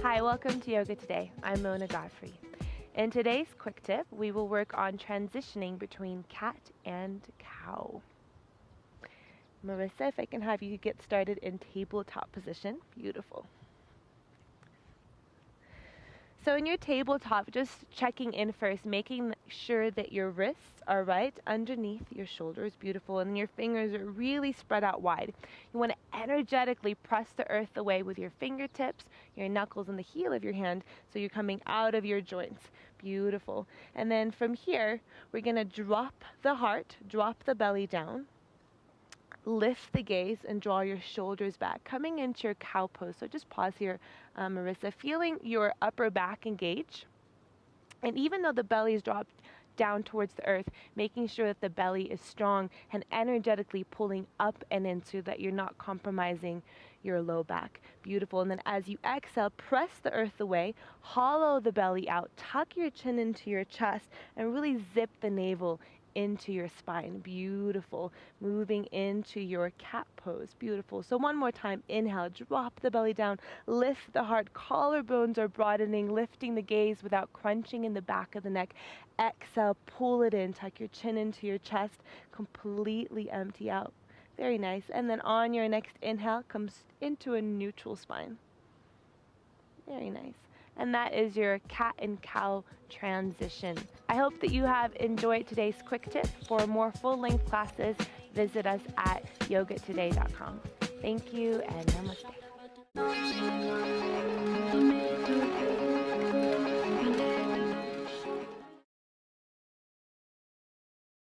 Hi, welcome to Yoga Today. I'm Godfrey. In today's quick tip, we will work on transitioning between cat and cow. Marissa, if I can have you get started in tabletop position. Beautiful. So in your tabletop, just checking in first, making sure that your wrists are right underneath your shoulders, beautiful, and your fingers are really spread out wide. You want to energetically press the earth away with your fingertips, your knuckles, and the heel of your hand, so you're coming out of your joints. Beautiful. And then from here, we're going to drop the heart, drop the belly down. Lift the gaze and draw your shoulders back, coming into your cow pose. So just pause here, Marissa, feeling your upper back engage. And even though the belly is dropped down towards the earth, making sure that the belly is strong and energetically pulling up and in so that you're not compromising your low back. Beautiful. And then as you exhale, press the earth away, hollow the belly out, tuck your chin into your chest, and really zip the navel into your spine. Beautiful. Moving into your cat pose. Beautiful. So one more time, inhale, drop the belly down, lift the heart, collarbones are broadening, lifting the gaze without crunching in the back of the neck. Exhale, pull it in, tuck your chin into your chest, completely empty out. Very nice. And then on your next inhale, comes into a neutral spine. Very nice. And that is your cat and cow transition. I hope that you have enjoyed today's quick tip. For more full-length classes, visit us at yogatoday.com. Thank you and namaste.